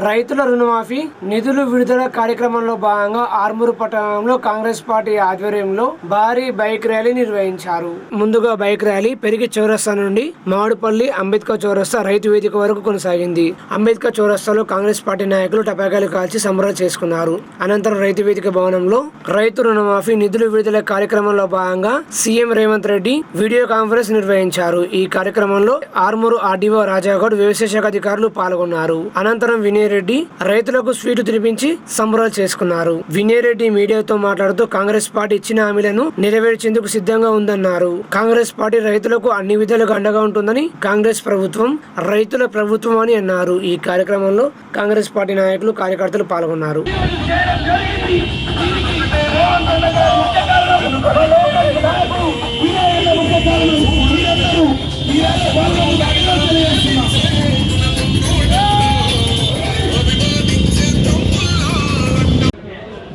రైతుల రుణమాఫీ నిధులు విడుదల కార్యక్రమంలో భాగంగా ఆర్మూరు పట్టణంలో కాంగ్రెస్ పార్టీ ఆధ్వర్యంలో భారీ బైక్ ర్యాలీ నిర్వహించారు. ముందుగా బైక్ ర్యాలీ పెరిగి చౌరస్తా నుండి మామిడిపల్లి అంబేద్కర్ చౌరస్తా రైతు వేదిక వరకు కొనసాగింది. అంబేద్కర్ చౌరస్తాలో కాంగ్రెస్ పార్టీ నాయకులు టపాకాయలు కాల్చి సంబరాలు చేసుకున్నారు. అనంతరం రైతు వేదిక భవనంలో రైతు రుణమాఫీ నిధులు విడుదల కార్యక్రమంలో భాగంగా CM Revanth Reddy video conference నిర్వహించారు. ఈ కార్యక్రమంలో ఆర్మూరు ఆర్డీఓ రాజాగౌడ్ వ్యవసాయ శాఖ అధికారులు పాల్గొన్నారు. అనంతరం వినయరెడ్డి రైతులకు స్వీటు తినిపించి సంబరాలు చేసుకున్నారు. వినయరెడ్డి మీడియాతో మాట్లాడుతూ కాంగ్రెస్ పార్టీ ఇచ్చిన హామీలను నెరవేర్చేందుకు సిద్ధంగా ఉందన్నారు. కాంగ్రెస్ పార్టీ రైతులకు అన్ని విధాలుగా అండగా ఉంటుందని, కాంగ్రెస్ ప్రభుత్వం రైతుల ప్రభుత్వం అని అన్నారు. ఈ కార్యక్రమంలో కాంగ్రెస్ పార్టీ నాయకులు కార్యకర్తలు పాల్గొన్నారు.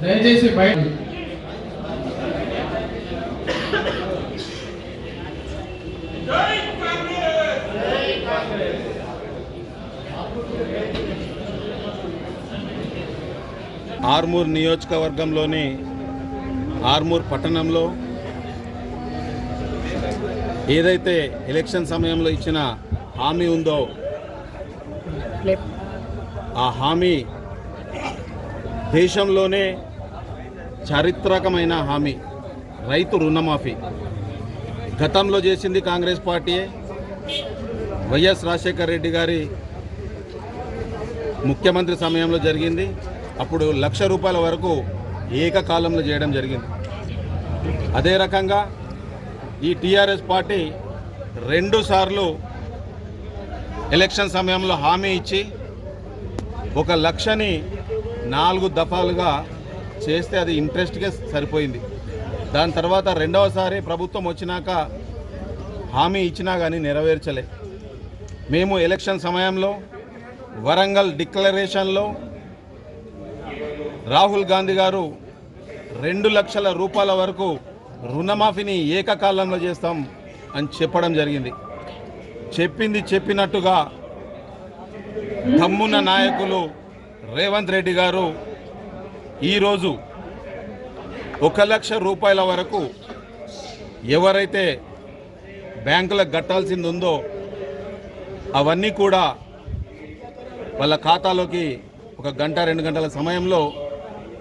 దయచేసి బయట ఆర్మూర్ నియోజకవర్గంలోని ఆర్మూర్ పట్టణంలో ఏదైతే ఎలక్షన్ సమయంలో ఇచ్చిన హామీ ఉందో ఆ హామీ దేశంలోనే చారిత్రకమైన హామీ రైతు రుణమాఫీ. గతంలో చేసింది కాంగ్రెస్ పార్టీయే. వైఎస్ రాజశేఖర రెడ్డి గారి ముఖ్యమంత్రి సమయంలో జరిగింది. అప్పుడు ₹1,00,000 వరకు ఏకకాలంలో చేయడం జరిగింది. అదే రకంగా ఈ టీఆర్ఎస్ పార్టీ 2 సార్లు ఎలక్షన్ సమయంలో హామీ ఇచ్చి 1,00,000ని 4 దఫాలుగా చేస్తే అది ఇంట్రెస్ట్గా సరిపోయింది. దాని తర్వాత రెండవసారి ప్రభుత్వం వచ్చినాక హామీ ఇచ్చినా కానీ నెరవేర్చలే. మేము ఎలక్షన్ సమయంలో వరంగల్ డిక్లరేషన్లో రాహుల్ గాంధీ గారు ₹2,00,000 వరకు రుణమాఫీని ఏకకాలంలో చేస్తాం అని చెప్పడం జరిగింది. చెప్పింది చెప్పినట్టుగా దమ్మున్న నాయకులు రేవంత్ రెడ్డి గారు ఈరోజు ₹1,00,000 వరకు ఎవరైతే బ్యాంకులకు కట్టాల్సింది ఉందో అవన్నీ కూడా వాళ్ళ ఖాతాలోకి 1 గంట 2 గంటల సమయంలో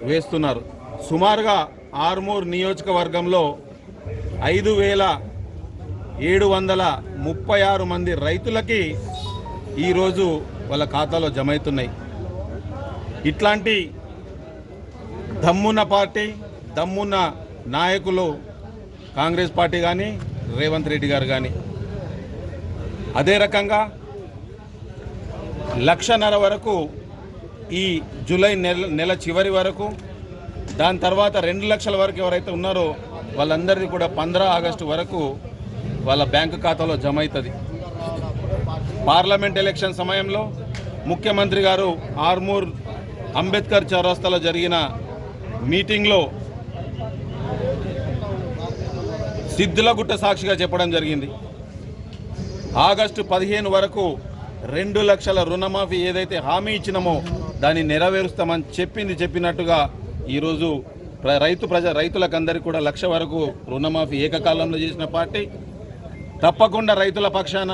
వేస్తున్నారు. సుమారుగా ఆర్మూర్ నియోజకవర్గంలో 5,736 మంది రైతులకి ఈరోజు వాళ్ళ ఖాతాలో జమ అవుతున్నాయి. ఇట్లాంటి దమ్మున్న పార్టీ, దమ్మున్న నాయకులు కాంగ్రెస్ పార్టీ కానీ రేవంత్ రెడ్డి గారు కానీ. అదే రకంగా 1,50,000 వరకు ఈ జూలై నెల చివరి వరకు, దాని తర్వాత 2,00,000 వరకు ఎవరైతే ఉన్నారో వాళ్ళందరిది కూడా 15 ఆగస్టు వరకు వాళ్ళ బ్యాంకు ఖాతాలో జమ అవుతుంది. పార్లమెంట్ ఎలక్షన్ సమయంలో ముఖ్యమంత్రి గారు ఆర్మూర్ అంబేద్కర్ చౌరస్తాలో జరిగిన మీటింగ్లో సిద్ధులగుట్ట సాక్షిగా చెప్పడం జరిగింది. ఆగస్టు 15 వరకు 2,00,000 రుణమాఫీ ఏదైతే హామీ ఇచ్చినామో దాన్ని నెరవేరుస్తామని చెప్పినట్టుగా ఈరోజు రైతులకందరికీ కూడా 1,00,000 వరకు రుణమాఫీ ఏకకాలంలో చేసిన పార్టీ. తప్పకుండా రైతుల పక్షాన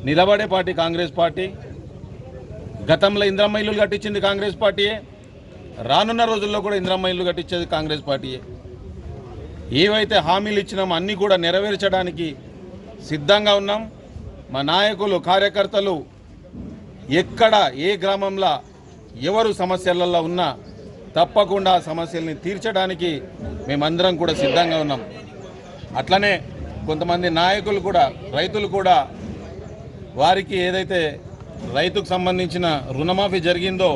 నిలబడే పార్టీ కాంగ్రెస్ పార్టీ. గతంలో ఇందిరమ్మ ఇల్లులు కట్టించింది కాంగ్రెస్ పార్టీయే. రానున్న రోజుల్లో కూడా ఇందిరమ్మ ఇల్లు కట్టించేది కాంగ్రెస్ పార్టీయే. ఏవైతే హామీలు ఇచ్చినామో అన్నీ కూడా నెరవేర్చడానికి సిద్ధంగా ఉన్నాం. మా నాయకులు, కార్యకర్తలు ఎక్కడ ఏ గ్రామంలో ఎవరు సమస్యలలో ఉన్నా తప్పకుండా ఆ సమస్యల్ని తీర్చడానికి మేమందరం కూడా సిద్ధంగా ఉన్నాం. అట్లనే కొంతమంది నాయకులు కూడా, రైతులు కూడా వారికి ఏదైతే రైతుకు సంబంధించిన రుణమాఫీ జరిగిందో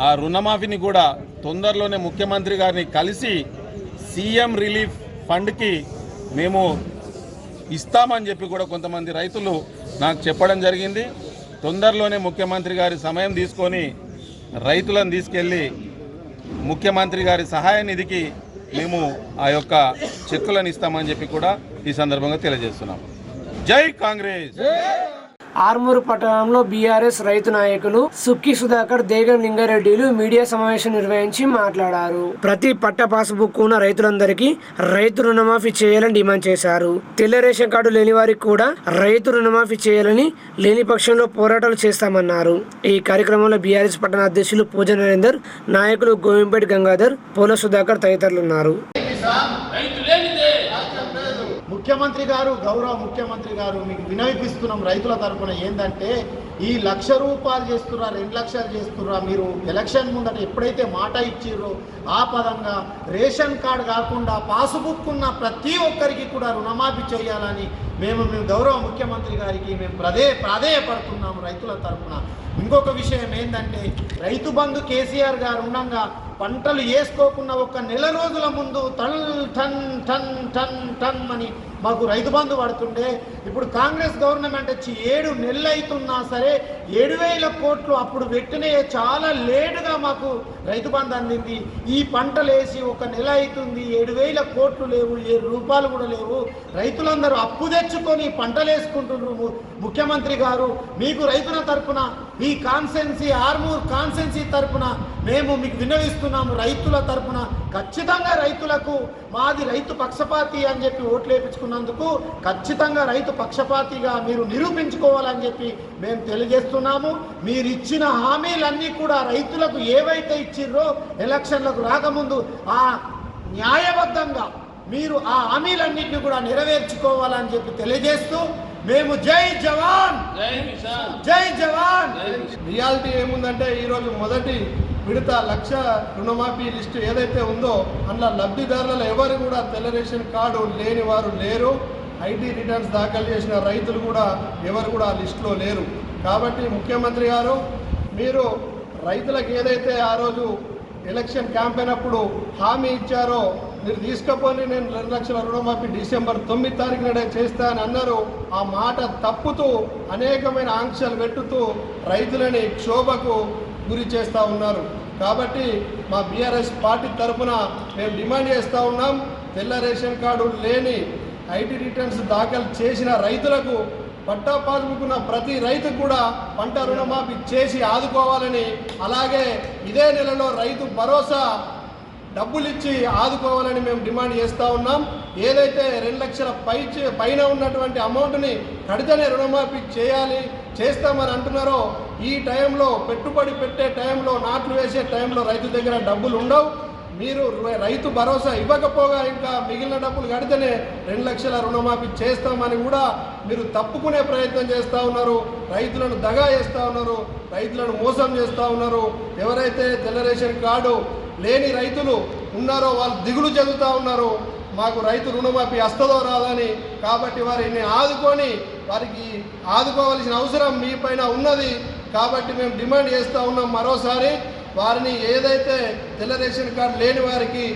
ఆ రుణమాఫీని కూడా తొందరలోనే ముఖ్యమంత్రి గారిని కలిసి సీఎం రిలీఫ్ ఫండ్కి మేము ఇస్తామని చెప్పి కూడా కొంతమంది రైతులు నాకు చెప్పడం జరిగింది. తొందరలోనే ముఖ్యమంత్రి గారి సమయం తీసుకొని రైతులను తీసుకెళ్ళి ముఖ్యమంత్రి గారి సహాయ నిధికి మేము ఆ యొక్క చెక్కులను ఇస్తామని చెప్పి కూడా ఈ సందర్భంగా తెలియజేస్తున్నాం. జై కాంగ్రెస్. ఆర్మూరు పట్టణంలో బీఆర్ఎస్ రైతు నాయకులు సుక్కి సుధాకర్, దేగం లింగారెడ్డిలు మీడియా సమావేశం నిర్వహించి మాట్లాడారు. ప్రతి పట్ట పాస్బుక్ ఉన్న రైతులందరికీ రైతు రుణమాఫీ చేయాలని డిమాండ్ చేశారు. తెల్ల రేషన్ కార్డు లేని వారికి కూడా రైతు రుణమాఫీ చేయాలని, లేని పక్షంలో పోరాటాలు చేస్తామన్నారు. ఈ కార్యక్రమంలో బీఆర్ఎస్ పట్టణ అధ్యక్షులు పూజ నరేందర్, నాయకులు గోవింపేటి గంగాధర్, పోల సుధాకర్ తదితరులు ఉన్నారు. ముఖ్యమంత్రి గారు, గౌరవ ముఖ్యమంత్రి గారు, మీకు వినవిపిస్తున్నాం రైతుల తరఫున ఏంటంటే, ఈ 1,00,000 రూపాయలు చేస్తున్నా, 2 లక్షలు చేస్తున్నా, మీరు ఎలక్షన్ ముందట ఎప్పుడైతే మాట ఇచ్చిర్రో ఆ పదంగా రేషన్ కార్డు కాకుండా పాస్బుక్ ఉన్న ప్రతి ఒక్కరికి కూడా రుణమాఫీ చేయాలని మేము గౌరవ ముఖ్యమంత్రి గారికి మేము ప్రాధేయపడుతున్నాము రైతుల తరఫున. ఇంకొక విషయం ఏంటంటే, రైతు బంధు కేసీఆర్ గారు ఉండగా పంటలు వేసుకోకుండా ఒక నెల రోజుల ముందు టన్ టన్ టన్ టన్ టన్ అని మాకు రైతు బంధు పడుతుండే. ఇప్పుడు కాంగ్రెస్ గవర్నమెంట్ వచ్చి 7 నెలలు అవుతున్నా సరే 7,000 కోట్లు అప్పుడు పెట్టినే చాలా లేటుగా మాకు రైతు బంధు అందింది. ఈ పంటలు వేసి ఒక నెల అవుతుంది, 7,000 కోట్లు లేవు, 7 రూపాయలు కూడా లేవు. రైతులందరూ అప్పు తెచ్చుకొని పంటలు వేసుకుంటున్నారు. ముఖ్యమంత్రి గారు, మీకు రైతుల తరఫున, ఈ కాన్సెన్సీ ఆర్మూర్ కాన్సెన్సీ తరఫున మేము మీకు విన్నవిస్తున్నాము. రైతుల తరఫున ఖచ్చితంగా రైతులకు మాది రైతు పక్షపాతి అని చెప్పి ఓట్లు వేయించుకున్నందుకు ఖచ్చితంగా రైతు పక్షపాతిగా మీరు నిరూపించుకోవాలని చెప్పి మేము తెలియజేస్తున్నాము. మీరు ఇచ్చిన హామీలన్నీ కూడా రైతులకు ఏవైతే ఇచ్చిర్రో ఎలక్షన్లకు రాకముందు ఆ న్యాయబద్ధంగా మీరు ఆ హామీలన్నింటినీ కూడా నెరవేర్చుకోవాలని చెప్పి తెలియజేస్తూ మేము జై జవాన్ జై జవాన్. రియాలిటీ ఏముందంటే, ఈరోజు మొదటి విడత 1,00,000 రుణమాఫీ లిస్టు ఏదైతే ఉందో అందులో లబ్ధిదారులలో ఎవరు కూడా తెల్ల రేషన్ కార్డు లేని వారు లేరు. ఐటీ రిటర్న్స్ దాఖలు చేసిన రైతులు కూడా ఎవరు కూడా ఆ లిస్టులో లేరు. కాబట్టి ముఖ్యమంత్రి గారు, మీరు రైతులకు ఏదైతే ఆ రోజు ఎలక్షన్ క్యాంపెయిన్ అప్పుడు హామీ ఇచ్చారో, మీరు తీసుకపోని నేను 2 లక్షల రుణమాఫీ డిసెంబర్ 9 తారీఖు నాడే చేస్తా అని అన్నారు. ఆ మాట తప్పుతూ అనేకమైన ఆంక్షలు పెట్టుతూ రైతులని క్షోభకు గురి చేస్తూ ఉన్నారు. కాబట్టి మా బీఆర్ఎస్ పార్టీ తరఫున మేము డిమాండ్ చేస్తూ ఉన్నాం, తెల్ల రేషన్ కార్డు లేని ఐటీ రిటర్న్స్ దాఖలు చేసిన రైతులకు పట్టా పాస్బుక్ ఉన్న ప్రతి రైతుకు కూడా పంట రుణమాఫీ చేసి ఆదుకోవాలని, అలాగే ఇదే నెలలో రైతు భరోసా డబ్బులు ఇచ్చి ఆదుకోవాలని మేము డిమాండ్ చేస్తూ ఉన్నాం. ఏదైతే 2 లక్షల పైన ఉన్నటువంటి అమౌంట్ని కడితేనే రుణమాఫీ చేస్తామని అంటున్నారో, ఈ టైంలో పెట్టుబడి పెట్టే టైంలో, నాట్లు వేసే టైంలో రైతు దగ్గర డబ్బులు ఉండవు. మీరు రైతు భరోసా ఇవ్వకపోగా ఇంకా మిగిలిన డబ్బులు కడితేనే 2 లక్షల రుణమాఫీ చేస్తామని కూడా మీరు తప్పుకునే ప్రయత్నం చేస్తూ ఉన్నారు. రైతులను దగా చేస్తూ ఉన్నారు, రైతులను మోసం చేస్తూ ఉన్నారు. ఎవరైతే తెల్ల రేషన్ కార్డు లేని రైతులు ఉన్నారో వాళ్ళు దిగులు చెందుతూ ఉన్నారు, మాకు రైతు రుణమాఫీ వస్తుందో రాదని. కాబట్టి వారిని ఆదుకొని, వారికి ఆదుకోవాల్సిన అవసరం మీ పైన ఉన్నది. కాబట్టి మేము డిమాండ్ చేస్తూ ఉన్నాం మరోసారి, వారిని ఏదైతే తెల్ల రేషన్ కార్డు లేని వారికి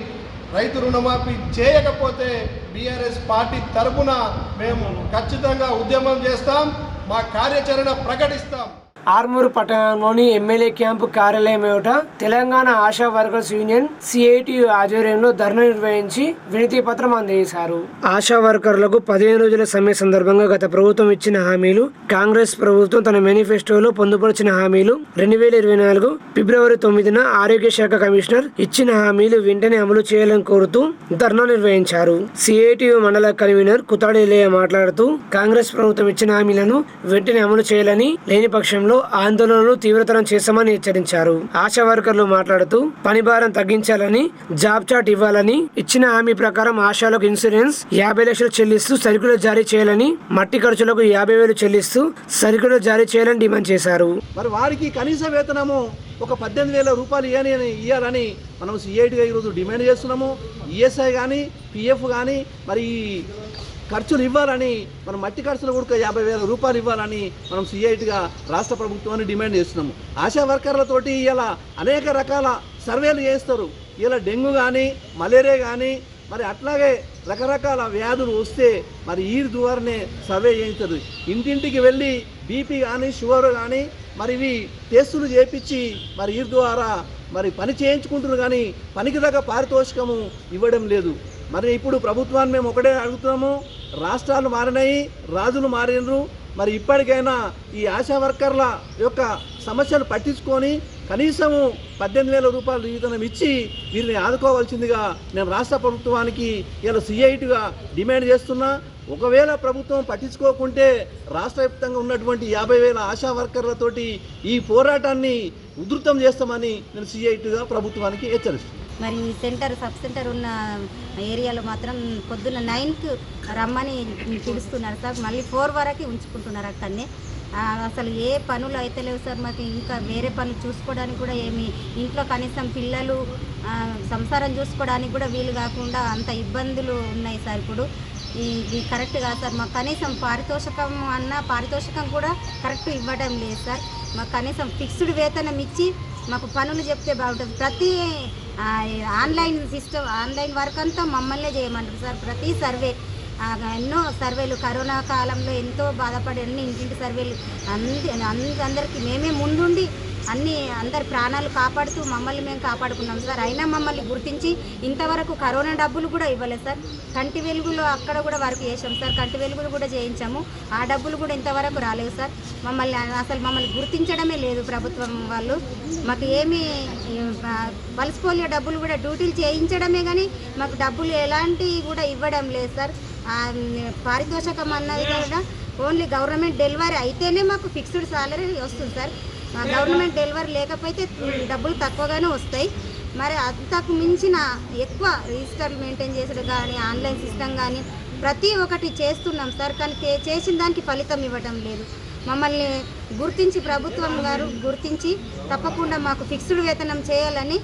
రైతు రుణమాఫీ చేయకపోతే బీఆర్ఎస్ పార్టీ తరఫున మేము ఖచ్చితంగా ఉద్యమం చేస్తాం, మా కార్యాచరణ ప్రకటిస్తాం. ఆర్మూరు పట్టణంలోని ఎమ్మెల్యే క్యాంపు కార్యాలయం ఎదుట Telangana ASHA workers union CITU ఆధ్వర్యంలో ధర్నా నిర్వహించి వినతి పత్రం అందజేశారు. ఆశా వర్కర్లకు 15 రోజుల సమ్మె సందర్భంగా గత ప్రభుత్వం ఇచ్చిన హామీలు, కాంగ్రెస్ ప్రభుత్వం తన మేనిఫెస్టోలో పొందుపరిచిన హామీలు, 2024 ఫిబ్రవరి 9న ఆరోగ్య శాఖ కమిషనర్ ఇచ్చిన హామీలు వెంటనే అమలు చేయాలని కోరుతూ ధర్నా నిర్వహించారు. సిఐటియు మండల కన్వీనర్ కుతాడి లేయ మాట్లాడుతూ, కాంగ్రెస్ ప్రభుత్వం ఇచ్చిన హామీలను వెంటనే అమలు చేయాలని, లేని పక్షంలో ఆందోళనలు తీవ్రతరం చేస్తామని హెచ్చరించారు. ఆశా వర్కర్లు మాట్లాడుతూ, పని భారం తగ్గించాలని, జాబ్ చార్ట్ ఇవ్వాలని, ఇచ్చిన హామీ ప్రకారం ఆశాలకు ఇన్సూరెన్స్ 50 లక్షలు చెల్లిస్తూ సర్క్యులర్ జారీ చేయాలని, మట్టి ఖర్చులకు 50,000 చెల్లిస్తూ సర్క్యులర్ జారీ చేయాలని డిమాండ్ చేశారు. మరి వారికి కనీస వేతనము ఒక 18,000 రూపాయలు ఇవ్వాలని మనం సిఐటిగా ఈరోజు డిమాండ్ చేస్తున్నాము. ఈఎస్ఐ కానీ, పిఎఫ్ కానీ, మరి ఖర్చులు ఇవ్వాలని, మనం మట్టి ఖర్చులు కూడా 50,000 రూపాయలు ఇవ్వాలని మనం సిఐటిగా రాష్ట్ర ప్రభుత్వాన్ని డిమాండ్ చేస్తున్నాము. ఆశా వర్కర్లతోటి ఇలా అనేక రకాల సర్వేలు చేస్తారు. ఇలా డెంగ్యూ కానీ, మలేరియా కానీ, మరి అట్లాగే రకరకాల వ్యాధులు వస్తే మరి ఈ ద్వారానే సర్వే చేయించదు. ఇంటింటికి వెళ్ళి బీపీ కానీ, షుగర్ కానీ, మరి ఇవి టెస్టులు చేయించి మరి ఈ ద్వారా మరి పని చేయించుకుంటున్నారు. కానీ పనికి తగ్గ పారితోషికము ఇవ్వడం లేదు. మరి ఇప్పుడు ప్రభుత్వాన్ని మేము ఒకటే అడుగుతున్నాము, రాష్ట్రాలు మారినాయి, రాజులు మారినరు, మరి ఇప్పటికైనా ఈ ఆశా వర్కర్ల యొక్క సమస్యలు పట్టించుకొని కనీసము 18,000 రూపాయలు జీతం ఇచ్చి వీరిని ఆదుకోవాల్సిందిగా నేను రాష్ట్ర ప్రభుత్వానికి ఇలా సిఐటిగా డిమాండ్ చేస్తున్నా. ఒకవేళ ప్రభుత్వం పట్టించుకోకుంటే రాష్ట్ర వ్యాప్తంగా ఉన్నటువంటి 50,000 ఆశా వర్కర్లతోటి ఈ పోరాటాన్ని ఉధృతం చేస్తామని నేను సిఐటిగా ప్రభుత్వానికి హెచ్చరిస్తున్నాను. మరి సెంటర్ సబ్ సెంటర్ ఉన్న ఏరియాలో మాత్రం పొద్దున్న 9కి రమ్మని పిలుస్తున్నారు సార్. మళ్ళీ 4 వరకు ఉంచుకుంటున్నారు అక్కడనే. అసలు ఏ పనులు అయితే లేవు సార్. మాకు ఇంకా వేరే పనులు చూసుకోవడానికి కూడా ఏమి, ఇంట్లో కనీసం పిల్లలు సంసారం చూసుకోవడానికి కూడా వీలు కాకుండా అంత ఇబ్బందులు ఉన్నాయి సార్. ఇప్పుడు ఇది కరెక్ట్ కాదు సార్. మాకు కనీసం పారితోషికం కూడా కరెక్ట్ ఇవ్వడం లేదు సార్. మాకు కనీసం ఫిక్స్డ్ వేతనం ఇచ్చి మాకు పనులు చెప్తే బాగుంటుంది. ప్రతి ఆన్లైన్ వర్క్ అంతా మమ్మల్నే చేయమంటారు సార్. ప్రతి సర్వే ఎన్నో సర్వేలు కరోనా కాలంలో ఎంతో బాధపడి అన్ని ఇంటింటి సర్వేలు అందరికీ మేమే ముందుండి అందరి ప్రాణాలు కాపాడుతూ మమ్మల్ని మేము కాపాడుకున్నాం సార్. అయినా మమ్మల్ని గుర్తించి ఇంతవరకు కరోనా డబ్బులు కూడా ఇవ్వలేదు సార్. కంటి వెలుగులో అక్కడ కూడా వర్క్ చేసాం సార్. కంటి వెలుగులు కూడా చేయించాము. ఆ డబ్బులు కూడా ఇంతవరకు రాలేదు సార్. మమ్మల్ని గుర్తించడమే లేదు ప్రభుత్వం వాళ్ళు. మాకు ఏమీ పల్స్ పోలియో డబ్బులు కూడా డ్యూటీలు చేయించడమే కానీ మాకు డబ్బులు ఎలాంటివి కూడా ఇవ్వడం లేదు సార్. పారితోషికం అన్నది కూడా ఓన్లీ గవర్నమెంట్ డెలివరీ అయితేనే మాకు ఫిక్స్డ్ సాలరీ వస్తుంది సార్. గవర్నమెంట్ డెలివరీ లేకపోతే డబ్బులు తక్కువగానే వస్తాయి. మరి అంతకు మించిన ఎక్కువ రిజిస్టర్లు మెయింటైన్ చేసుడు కానీ ఆన్లైన్ సిస్టమ్ కానీ ప్రతి ఒక్కటి చేస్తున్నాం సార్. కానీ చేసిన దానికి ఫలితం ఇవ్వడం లేదు. మమ్మల్ని గుర్తించి ప్రభుత్వం గారు గుర్తించి తప్పకుండా మాకు ఫిక్స్డ్ వేతనం చేయాలని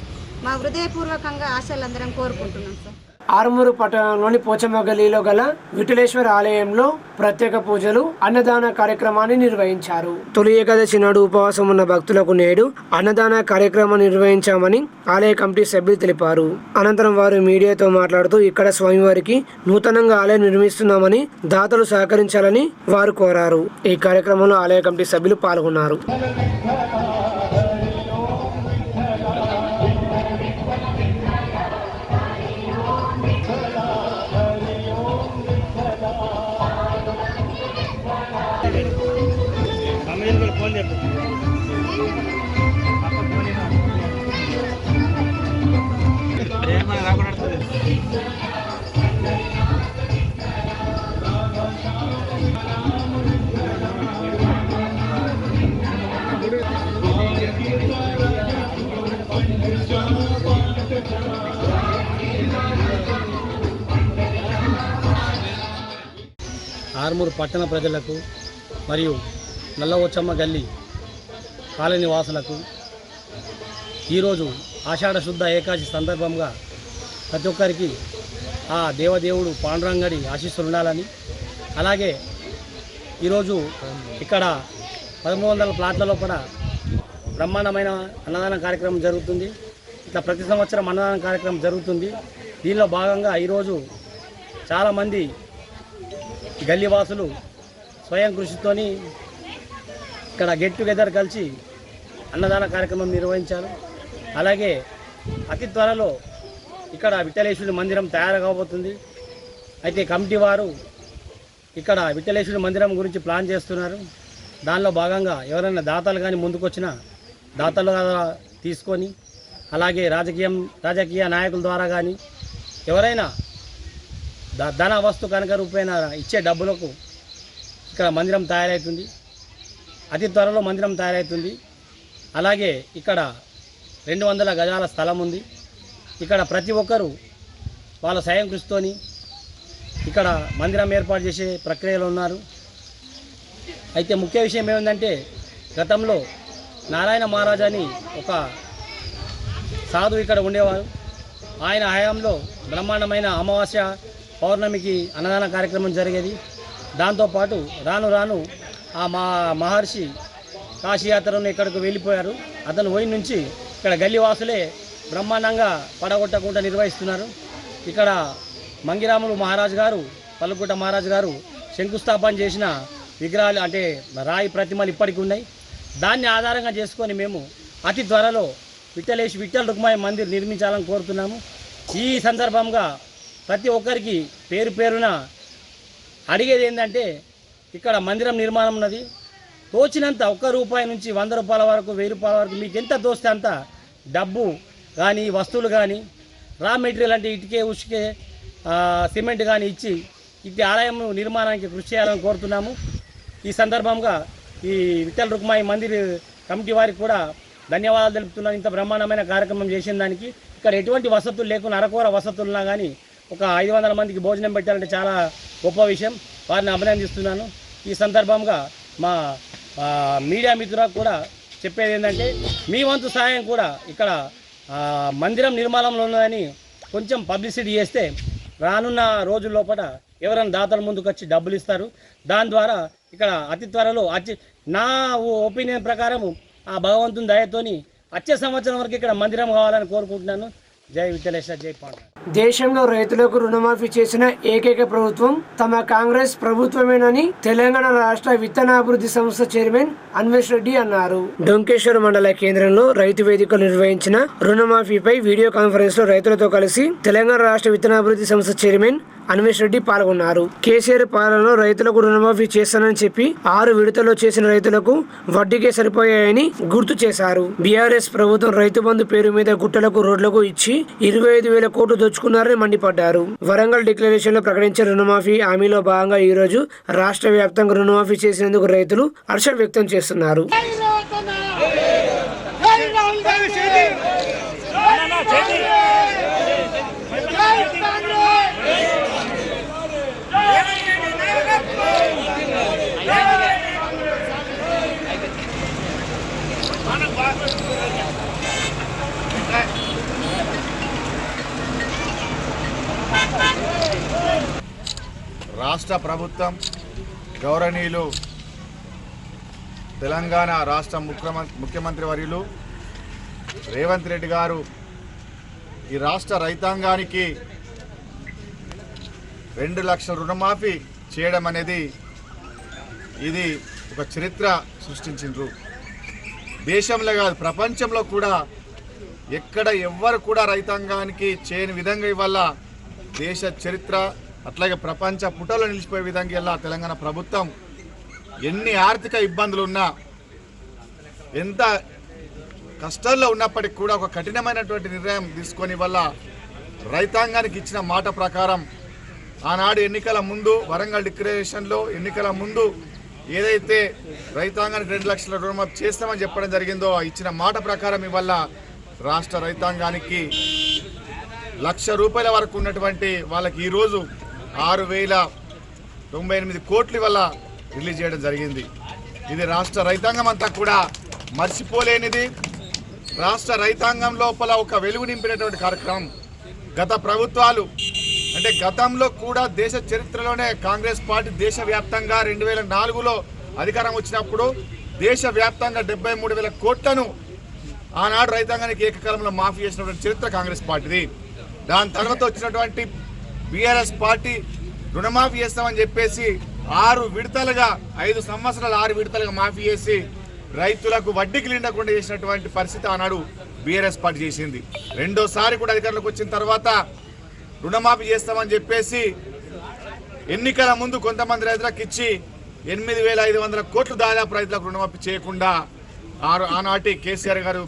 మా హృదయపూర్వకంగా ఆశలందరం కోరుకుంటున్నాం సార్. ఆర్మూరు పట్టణంలోని పోచమ్మ గల్లీలో గల విఠలేశ్వర ఆలయంలో ప్రత్యేక పూజలు అన్నదాన కార్యక్రమాన్ని నిర్వహించారు. తొలి ఏకాదశి నాడు ఉపవాసం ఉన్న భక్తులకు నేడు అన్నదాన కార్యక్రమం నిర్వహించామని ఆలయ కమిటీ సభ్యులు తెలిపారు. అనంతరం వారు మీడియాతో మాట్లాడుతూ ఇక్కడ స్వామివారికి నూతనంగా ఆలయం నిర్మిస్తున్నామని దాతలు సహకరించాలని వారు కోరారు. ఈ కార్యక్రమంలో ఆలయ కమిటీ సభ్యులు పాల్గొన్నారు. ఆర్మూరు పట్టణ ప్రజలకు మరియు నల్లవోచమ్మ గల్లీ కాలనీ వాసులకు ఈరోజు ఆషాఢ శుద్ధ ఏకాదశి సందర్భంగా ప్రతి ఒక్కరికి ఆ దేవదేవుడు పాండురంగడి ఆశీస్సులు ఉండాలని, అలాగే ఈరోజు ఇక్కడ 1300 ప్లాట్ల లోపల బ్రహ్మాండమైన అన్నదాన కార్యక్రమం జరుగుతుంది. ఇట్లా ప్రతి సంవత్సరం అన్నదాన కార్యక్రమం జరుగుతుంది. దీనిలో భాగంగా ఈరోజు చాలామంది గల్లీవాసులు స్వయం కృషితోని ఇక్కడ గెట్ టుగెదర్ కలిసి అన్నదాన కార్యక్రమం నిర్వహించారు. అలాగే అతి త్వరలో ఇక్కడ విఠలేశ్వరుడి మందిరం తయారు కాబోతుంది. అయితే కమిటీ వారు ఇక్కడ విఠలేశ్వరుడి మందిరం గురించి ప్లాన్ చేస్తున్నారు. దానిలో భాగంగా ఎవరైనా దాతలు కానీ ముందుకొచ్చినా దాతలు తీసుకొని, అలాగే రాజకీయ నాయకుల ద్వారా కానీ ఎవరైనా ధన వస్తు కనుక రూపేణ ఇచ్చే డబ్బులకు ఇక్కడ మందిరం తయారవుతుంది. అతి త్వరలో మందిరం తయారవుతుంది. అలాగే ఇక్కడ 200 గజాల స్థలం ఉంది. ఇక్కడ ప్రతి ఒక్కరూ వాళ్ళ స్వయం కృషితోని ఇక్కడ మందిరం ఏర్పాటు చేసే ప్రక్రియలో ఉన్నారు. అయితే ముఖ్య విషయం ఏమిటంటే, గతంలో నారాయణ మహారాజ్ అని ఒక సాధువు ఇక్కడ ఉండేవారు. ఆయన హయాంలో బ్రహ్మాండమైన అమావాస్య పౌర్ణమికి అన్నదాన కార్యక్రమం జరిగేది. దాంతోపాటు రాను రాను ఆ మహర్షి కాశీయాత్రను ఇక్కడికి వెళ్ళిపోయారు. అతను పోయిన నుంచి ఇక్కడ గల్లీవాసులే బ్రహ్మాండంగా పడగొట్టకుండా నిర్వహిస్తున్నారు. ఇక్కడ మంగిరాములు మహారాజు గారు, పల్లుగుట్ట మహారాజు గారు శంకుస్థాపన చేసిన విగ్రహాలు అంటే రాయి ప్రతిమలు ఇప్పటికీ ఉన్నాయి. దాన్ని ఆధారంగా చేసుకొని మేము అతి త్వరలో విఠల్ రుక్మాయి మందిర్ నిర్మించాలని కోరుతున్నాము. ఈ సందర్భంగా ప్రతి ఒక్కరికి పేరు పేరున అడిగేది ఏంటంటే, ఇక్కడ మందిరం నిర్మాణం ఉన్నది. తోచినంత ₹1 నుంచి ₹100 వరకు ₹1000 వరకు మీకు ఎంత తోస్తే అంత డబ్బు కానీ వస్తువులు కానీ రా మెటీరియల్ అంటే ఇటుకే ఉసుకే సిమెంట్ కానీ ఇచ్చి ఇది ఆలయం నిర్మాణానికి కృషి చేయాలని కోరుతున్నాము. ఈ సందర్భంగా ఈ విఠల్ రుక్మాయి మందిర్ కమిటీ వారికి కూడా ధన్యవాదాలు తెలుపుతున్నాను. ఇంత బ్రహ్మాండమైన కార్యక్రమం చేసిన దానికి. ఇక్కడ ఎటువంటి వసతులు లేకుండా అరకొర వసతులున్నా కానీ ఒక 500 మందికి భోజనం పెట్టాలంటే చాలా గొప్ప విషయం. వారిని అభినందిస్తున్నాను. ఈ సందర్భంగా మా మీడియా మిత్రులకు కూడా చెప్పేది ఏంటంటే మీ వంతు సహాయం కూడా ఇక్కడ మందిరం నిర్మాణంలో ఉన్నదని కొంచెం పబ్లిసిటీ చేస్తే రానున్న రోజుల లోపల ఎవరైనా దాతల ముందుకు వచ్చి డబ్బులు ఇస్తారు. దాని ద్వారా ఇక్కడ అతి త్వరలో నా ఒపీనియన్ ప్రకారము ఆ భగవంతుని దయతోని వచ్చే సంవత్సరం వరకు ఇక్కడ మందిరం కావాలని కోరుకుంటున్నాను. జై విఠలేశ్వర, జై పాండ. దేశంలో రైతులకు రుణమాఫీ చేసిన ఏకైక ప్రభుత్వం తమ కాంగ్రెస్ ప్రభుత్వమేనని తెలంగాణ రాష్ట్ర విత్తనాభివృద్ధి సంస్థ చైర్మన్ అన్వేష్ రెడ్డి అన్నారు. డొంకేశ్వర మండల కేంద్రంలో రైతు వేదికలు నిర్వహించిన రుణమాఫీపై వీడియో కాన్ఫరెన్స్ లో రైతులతో కలిసి తెలంగాణ రాష్ట్ర విత్తనాభివృద్ధి సంస్థ చైర్మన్ అన్వేష్ రెడ్డి పాల్గొన్నారు. కేసీఆర్ పాలనలో రైతులకు రుణమాఫీ చేస్తానని చెప్పి 6 విడతల్లో చేసిన రైతులకు వడ్డీకే సరిపోయాయని గుర్తు చేశారు. బీఆర్ఎస్ ప్రభుత్వం రైతు బంధు పేరు మీద గుట్టలకు రోడ్లకు ఇచ్చి 25,000 కోట్లు దోచుకున్నారని మండిపడ్డారు. వరంగల్ డిక్లరేషన్ లో ప్రకటించిన రుణమాఫీ హామీలో భాగంగా ఈ రోజు రాష్ట్ర వ్యాప్తంగా రుణమాఫీ చేసినందుకు రైతులు హర్షం వ్యక్తం చేస్తున్నారు. రాష్ట్ర ప్రభుత్వం గౌరవనీయులు తెలంగాణ రాష్ట్ర ముఖ్యమంత్రి వర్యులు రేవంత్ రెడ్డి గారు ఈ రాష్ట్ర రైతాంగానికి 2 లక్షల రుణమాఫీ చేయడం అనేది ఇది ఒక చరిత్ర సృష్టించిండ్రు. దేశంలో కాదు ప్రపంచంలో కూడా ఎక్కడ ఎవ్వరు కూడా రైతాంగానికి చేయని విధంగా ఇవాళ దేశ చరిత్ర అట్లాగే ప్రపంచ పుటలో నిలిచిపోయే విధంగా ఇలా తెలంగాణ ప్రభుత్వం ఎన్ని ఆర్థిక ఇబ్బందులు ఉన్నా ఎంత కష్టాల్లో ఉన్నప్పటికీ కూడా ఒక కఠినమైనటువంటి నిర్ణయం తీసుకొని వల్ల రైతాంగానికి ఇచ్చిన మాట ప్రకారం ఆనాడు ఎన్నికల ముందు వరంగల్ డిక్లరేషన్లో ఎన్నికల ముందు ఏదైతే రైతాంగానికి 2 లక్షల రుణమాఫీ చేస్తామని చెప్పడం జరిగిందో ఇచ్చిన మాట ప్రకారం ఇవాళ రాష్ట్ర రైతాంగానికి ₹1,00,000 వరకు ఉన్నటువంటి వాళ్ళకి ఈరోజు 6,098 కోట్లు వల్ల రిలీజ్ చేయడం జరిగింది. ఇది రాష్ట్ర రైతాంగం అంతా కూడా మర్చిపోలేనిది. రాష్ట్ర రైతాంగం లోపల ఒక వెలుగు నింపినటువంటి కార్యక్రమం. గత ప్రభుత్వాలు అంటే గతంలో కూడా దేశ చరిత్రలోనే కాంగ్రెస్ పార్టీ దేశవ్యాప్తంగా 2004లో అధికారం వచ్చినప్పుడు దేశవ్యాప్తంగా 73,000 కోట్లను ఆనాడు రైతాంగానికి ఏకకాలంలో మాఫీ చేసినటువంటి చరిత్ర కాంగ్రెస్ పార్టీది. దాని తర్వాత వచ్చినటువంటి బీఆర్ఎస్ పార్టీ రుణమాఫీ చేస్తామని చెప్పేసి 6 విడతలుగా 5 సంవత్సరాలు 6 విడతలుగా మాఫీ చేసి రైతులకు వడ్డీకి నిండకుండా చేసినటువంటి పరిస్థితి ఆనాడు బీఆర్ఎస్ పార్టీ చేసింది. రెండోసారి కూడా అధికారంలోకి వచ్చిన తర్వాత రుణమాఫీ చేస్తామని చెప్పేసి ఎన్నికల ముందు కొంతమంది రైతులకు ఇచ్చి 8,500 కోట్లు దాదాపు రైతులకు రుణమాఫీ చేయకుండా ఆనాటి కేసీఆర్ గారు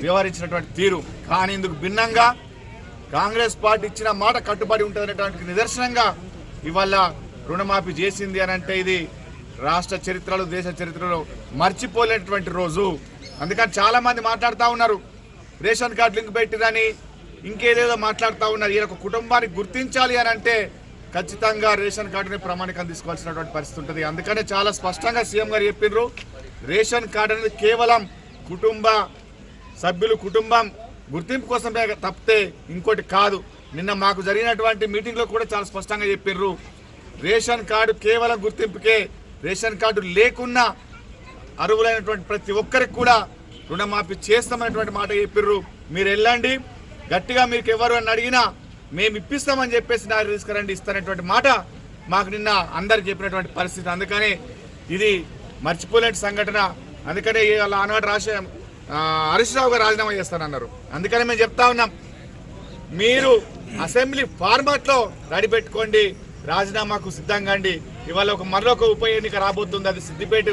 వ్యవహరించినటువంటి తీరు. కానీ ఇందుకు భిన్నంగా కాంగ్రెస్ పార్టీ ఇచ్చిన మాట కట్టుబడి ఉంటుందనేటువంటి నిదర్శనంగా ఇవాళ రుణమాఫీ చేసింది అని అంటే ఇది రాష్ట్ర చరిత్రలో దేశ చరిత్రలో మర్చిపోలేనటువంటి రోజు. అందుకని చాలామంది మాట్లాడుతూ ఉన్నారు రేషన్ కార్డు లింక్ పెట్టిరని ఇంకేదేదో మాట్లాడుతూ ఉన్నారు. ఈ యొక్క కుటుంబాన్ని గుర్తించాలి అని అంటే ఖచ్చితంగా రేషన్ కార్డుని ప్రామాణికంగా తీసుకోవాల్సినటువంటి పరిస్థితి ఉంటుంది. అందుకనే చాలా స్పష్టంగా సీఎం గారు చెప్పినారు రేషన్ కార్డు అనేది కేవలం కుటుంబ సభ్యులు కుటుంబం గుర్తింపు కోసమే తప్పితే ఇంకోటి కాదు. నిన్న మాకు జరిగినటువంటి మీటింగ్లో కూడా చాలా స్పష్టంగా చెప్పిర్రు రేషన్ కార్డు కేవలం గుర్తింపుకే, రేషన్ కార్డు లేకున్నా అర్హులైనటువంటి ప్రతి ఒక్కరికి కూడా రుణమాఫీ చేస్తామనేటువంటి మాట చెప్పిర్రు. మీరు వెళ్ళండి గట్టిగా మీకు ఎవరు అని అడిగినా మేము ఇప్పిస్తామని చెప్పేసి నాకు తీసుకురండి ఇస్తానటువంటి మాట మాకు నిన్న అందరికి చెప్పినటువంటి పరిస్థితి. అందుకని ఇది మర్చిపోలేని సంఘటన. అందుకనే ఆనాడు హరీష్ రావు గారు రాజీనామా చేస్తానన్నారు. అందుకని మేము చెప్తా ఉన్నాం మీరు అసెంబ్లీ ఫార్మాట్లో రెడీ పెట్టుకోండి, రాజీనామాకు సిద్ధంగా అండి. ఇవాళ మరొక ఉప ఎన్నిక రాబోతుంది, అది సిద్దిపేట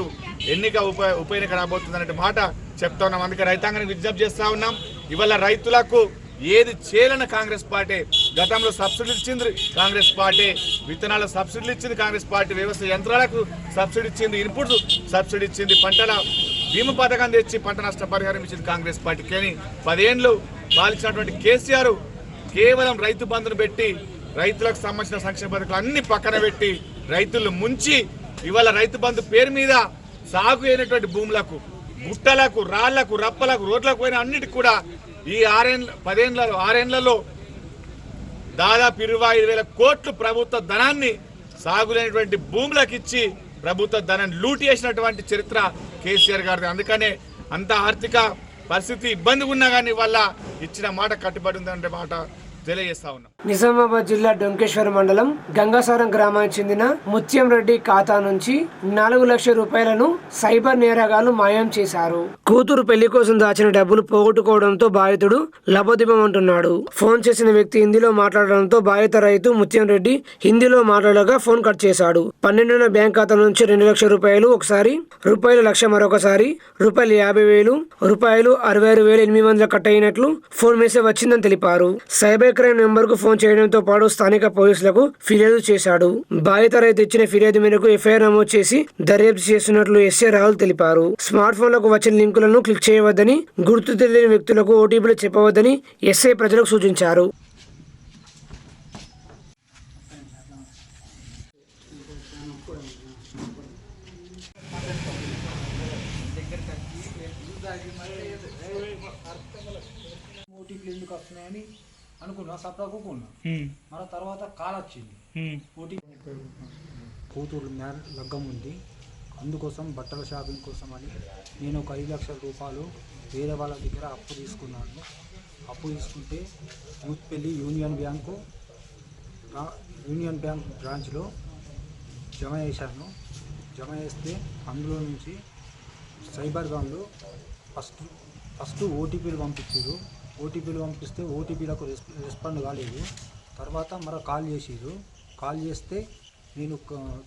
ఎన్నిక ఉప ఎన్నిక రాబోతుంది అనే మాట చెప్తా ఉన్నాం. అందుకే రైతాంగానికి విజ్ఞప్తి చేస్తూ ఉన్నాం. ఇవాళ రైతులకు ఏది చేయాలని కాంగ్రెస్ పార్టీ గతంలో సబ్సిడీ ఇచ్చింది, కాంగ్రెస్ పార్టీ విత్తనాల సబ్సిడీలు ఇచ్చింది, కాంగ్రెస్ పార్టీ వ్యవసాయ యంత్రాలకు సబ్సిడీ ఇచ్చింది, ఇన్పుట్స్ సబ్సిడీ ఇచ్చింది, పంటల బీమా పథకం తెచ్చి పంట నష్టపరిహారం ఇచ్చింది కాంగ్రెస్ పార్టీ. కానీ 10 ఏళ్ళు పాలించినటువంటి కేసీఆర్ కేవలం రైతు బంధును పెట్టి రైతులకు సంబంధించిన సంక్షేమ పథకాలు అన్ని పక్కన పెట్టి రైతులు ముంచి ఇవాళ రైతు బంధు పేరు మీద సాగు అయినటువంటి భూములకు, గుట్టలకు, రాళ్లకు, రప్పలకు, రోడ్లకు పోయిన అన్నిటికి కూడా ఈ 6 ఏళ్లలో దాదాపు 25,000 కోట్లు ప్రభుత్వ ధనాన్ని సాగులేనటువంటి భూములకు ఇచ్చి ప్రభుత్వ ధనాన్ని లూటి చేసినటువంటి చరిత్ర కేసీఆర్ గారిది. అందుకనే అంత ఆర్థిక పరిస్థితి ఇబ్బంది ఉన్నా కానీ వల్ల ఇచ్చిన మాట కట్టుబడి ఉందనే మాట తెలియజేస్తా ఉన్నాం. నిజామాబాద్ జిల్లా డొంకేశ్వర మండలం గంగాసారం గ్రామానికి చెందిన ముత్యం రెడ్డి ఖాతా నుంచి 4 లక్షల రూపాయలను సైబర్ నేరగాళ్లు మాయం చేశారు. కూతురు పెళ్లి కోసం దాచిన డబ్బులు పోగొట్టుకోవడంతో బాధితుడు లబోదిబమంటున్నాడు. ఫోన్ చేసిన వ్యక్తి హిందీలో మాట్లాడడంతో బాధిత రైతు ముత్యం రెడ్డి హిందీలో మాట్లాడగా ఫోన్ కట్ చేశాడు. 12న బ్యాంక్ ఖాతా నుంచి 2 లక్షల రూపాయలు ఒకసారి, రూపాయలు 1,00,000 మరొకసారి, రూపాయలు 50,000, రూపాయలు 66,800 కట్ అయినట్లు ఫోన్ మెసేజ్ వచ్చిందని తెలిపారు. సైబర్ క్రైమ్ నెంబర్ కు ఫోన్ చేయడంతో పాటు స్థానిక పోలీసులకు ఫిర్యాదు చేశాడు. బాధిత రైతు ఇచ్చిన ఫిర్యాదు మేరకు ఎఫ్ఐఆర్ నమోదు చేసి దర్యాప్తు చేస్తున్నట్లు ఎస్ఐ రాహుల్ తెలిపారు. స్మార్ట్ ఫోన్లకు వచ్చిన లింకులను క్లిక్ చేయవద్దని, గుర్తు తెలియని వ్యక్తులకు ఓటీపీలు చెప్పవద్దని ఎస్ఐ ప్రజలకు సూచించారు. ఓటీపీలు ఎందుకు వస్తున్నాయని అనుకున్నా, సప్లా కూకున్నా. మన తర్వాత కాల్ వచ్చింది, ఓటీపీ కూతురు లగ్గం ఉంది, అందుకోసం బట్టల షాపింగ్ కోసం అని నేను ఒక 5 లక్షల రూపాయలు వేరే వాళ్ళ దగ్గర అప్పు తీసుకున్నాను. అప్పు తీసుకుంటే యూత్పల్లి యూనియన్ బ్యాంక్ బ్రాంచ్లో జమ చేశాను. జమ చేస్తే అందులో నుంచి సైబర్ వాళ్ళు ఫస్ట్ ఓటీపీలు పంపించారు. ఓటీపీలు పంపిస్తే ఓటీపీలకు రెస్పాండ్ కాలేదు. తర్వాత మరి కాల్ చేసిరు. కాల్ చేస్తే నేను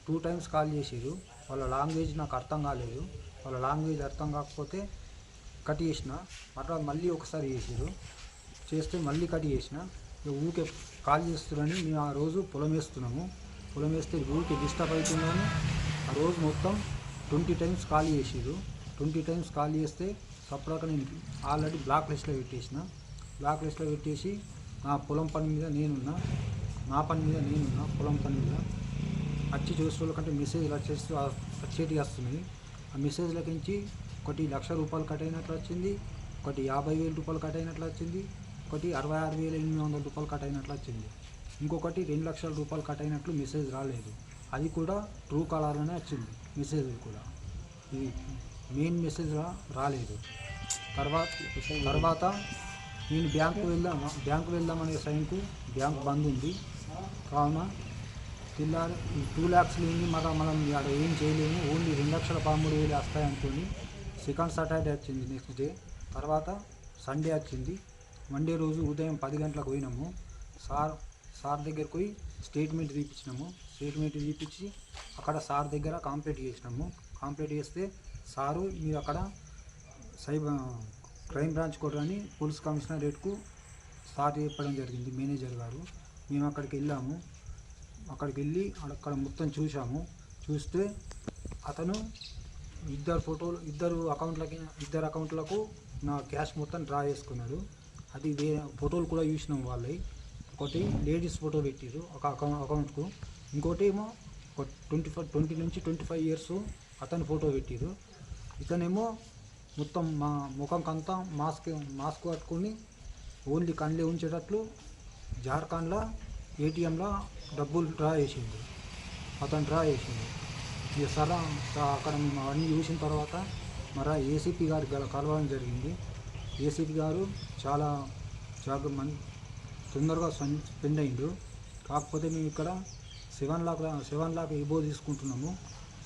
2 టైమ్స్ కాల్ చేసిరు. వాళ్ళ లాంగ్వేజ్ నాకు అర్థం కాలేదు. వాళ్ళ లాంగ్వేజ్ అర్థం కాకపోతే కట్ చేసిన. మళ్ళీ ఒకసారి చేసిరు. చేస్తే మళ్ళీ కట్ చేసిన. ఊరికే కాల్ చేస్తున్నారని మేము ఆ రోజు పొలం వేస్తున్నాము. పొలం వేస్తే ఊరికే డిస్టర్బ్ అవుతుందని ఆ రోజు మొత్తం 20 టైమ్స్ కాల్ చేసిరు. 20 టైమ్స్ కాల్ చేస్తే సపరేట్గా నేను ఆల్రెడీ బ్లాక్ లిస్ట్లో పెట్టేసిన. బ్లాక్ లిస్ట్లో పెట్టేసి నా పొలం పని మీద నేనున్నా, పొలం పని మీద వచ్చి చూసే కంటే మెసేజ్లు వచ్చేటి వస్తున్నాయి. ఆ మెసేజ్లకి నుంచి ఒకటి 1,00,000 రూపాయలు కట్ అయినట్లు వచ్చింది, ఒకటి 50,000 రూపాయలు కట్ అయినట్లు వచ్చింది, ఒకటి 66,800 రూపాయలు కట్ అయినట్లు వచ్చింది, ఇంకొకటి 2 లక్షల రూపాయలు కట్ అయినట్లు మెసేజ్ రాలేదు. అది కూడా ట్రూ కాలర్లోనే వచ్చింది మెసేజ్ కూడా. ఇది మెయిన్ మెసేజ్ రాలేదు. తర్వాత నేను బ్యాంకు వెళ్దామనే టైంకు బ్యాంక్ బంద్ ఉంది. కావున తెల్లారి 2 lakhs లేని మనం ఇక్కడ ఏం చేయలేము, ఓన్లీ 2,13,000 వస్తాయనుకొని సెకండ్ సాటర్డే వచ్చింది. నెక్స్ట్ డే తర్వాత సండే వచ్చింది. మండే రోజు ఉదయం 10 గంటలకు పోయినాము. సార్ దగ్గరకు పోయి స్టేట్మెంట్ తీపించినాము. స్టేట్మెంట్ తీపించి అక్కడ సార్ దగ్గర కంప్లైంట్ చేసినాము. కంప్లైంట్ చేస్తే సారు మీరు అక్కడ క్రైమ్ బ్రాంచ్ కొట్టని పోలీస్ కమిషనరేట్కు సార్ చెప్పడం జరిగింది, మేనేజర్ గారు. మేము అక్కడికి వెళ్ళాము. అక్కడికి వెళ్ళి అక్కడ మొత్తం చూసాము. చూస్తే అతను ఇద్దరు అకౌంట్లకు నా క్యాష్ మొత్తం డ్రా చేసుకున్నాడు. అది ఫోటోలు కూడా చూసినాం వాళ్ళవి. ఒకటి లేడీస్ ఫోటో పెట్టారు ఒక అకౌంట్కు, ఇంకోటి ఏమో 20 నుంచి 25 years అతని ఫోటో పెట్టారు. ఇతనేమో మొత్తం మా ముఖంకంతా మాస్క్ కట్టుకొని ఓన్లీ కళ్ళే ఉంచేటట్లు జార్ఖండ్లో ఏటీఎంలో డబ్బులు డ్రా చేసింది. అతను డ్రా చేసింది. ఇక అక్కడ మేము అవన్నీ చూసిన తర్వాత మరి ఏసీపీ గారికి కలవడం జరిగింది. ఏసీపీ గారు చాలా తొందరగా స్పెండ్ అయిండు. కాకపోతే మేము ఇక్కడ 7 lakh ఎబో తీసుకుంటున్నాము.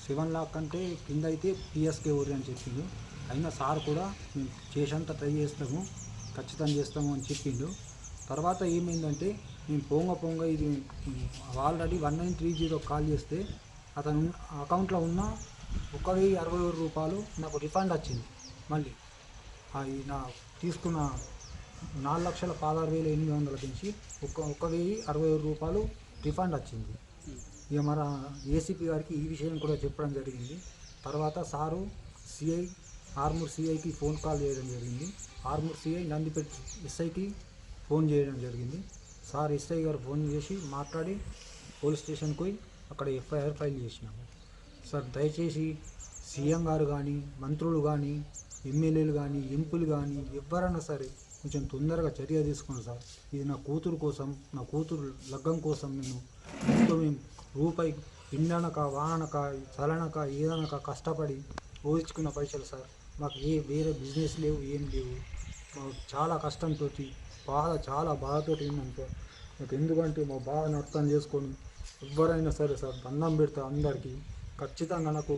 7 lakh అంటే కింద అయితే పిఎస్కే ఓరి అని చెప్పిండు. అయినా సార్ కూడా మేము చేసేంత ట్రై చేస్తాము, ఖచ్చితంగా చేస్తాము అని చెప్పిండు. తర్వాత ఏమైందంటే మేము పోంగ ఇది ఆల్రెడీ 1930 కాల్ చేస్తే అతను అకౌంట్లో ఉన్న 1,060 రూపాయలు నాకు రిఫండ్ వచ్చింది. మళ్ళీ అది నా తీసుకున్న 4,16,800 నుంచి 1,060 రూపాయలు రిఫండ్ వచ్చింది. ఇక మన ఏసీపీ గారికి ఈ విషయం కూడా చెప్పడం జరిగింది. తర్వాత సారు ఆర్మూర్ సిఐకి ఫోన్ కాల్ చేయడం జరిగింది. ఆర్మూర్ సిఐ నందిపేట ఎస్ఐకి ఫోన్ చేయడం జరిగింది. సార్ ఎస్ఐ గారు ఫోన్ చేసి మాట్లాడి పోలీస్ స్టేషన్కి పోయి అక్కడ ఎఫ్ఐఆర్ ఫైల్ చేసినాము. సార్ దయచేసి సీఎం గారు కానీ, మంత్రులు కానీ, ఎమ్మెల్యేలు కానీ, ఎంపీలు కానీ ఎవరైనా సరే కొంచెం తొందరగా చర్య తీసుకోండి సార్. ఇది నా కూతురు కోసం, నా కూతురు లగ్గం కోసం నేను ఎంతో మేము రూపాయి ఇండనక, వానక, చలనక, ఏదనక కష్టపడి ఊహించుకున్న పైసలు సార్. మాకు వేరే బిజినెస్ లేవు, ఏం లేవు. మాకు చాలా కష్టంతో చాలా బాధతోటి ఉందంటే నాకు. ఎందుకంటే మా బాధను అర్థం చేసుకొని ఎవరైనా సరే సార్ దండం పెడతా అందరికీ ఖచ్చితంగా నాకు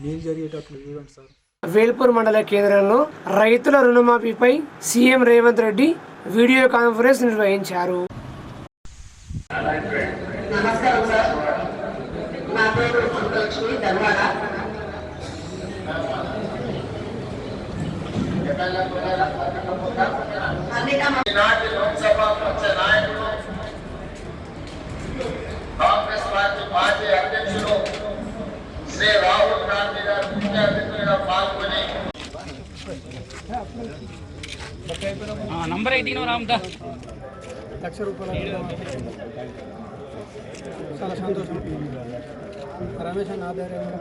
మేలు జరిగేటట్లు చూడండి సార్. వేల్పూర్ మండల కేంద్రంలో రైతుల రుణమాఫీపై CM Revanth Reddy video conference నిర్వహించారు. నమస్కారం సార్, నా పేరు సుబ్బలక్ష్మి ధర్వాడ. ఈనాటి లోక్సభ పక్ష నాయకులు, కాంగ్రెస్ పార్టీ అధ్యక్షులు శ్రీ రాహుల్ గాంధీ గారు ముఖ్య అతిథులుగా పాల్గొని నంబర్ 18 రామ్దా ₹1,00,000 చాలా సంతోషం. రమేష్ అన్న ఆధ్వర్యంలో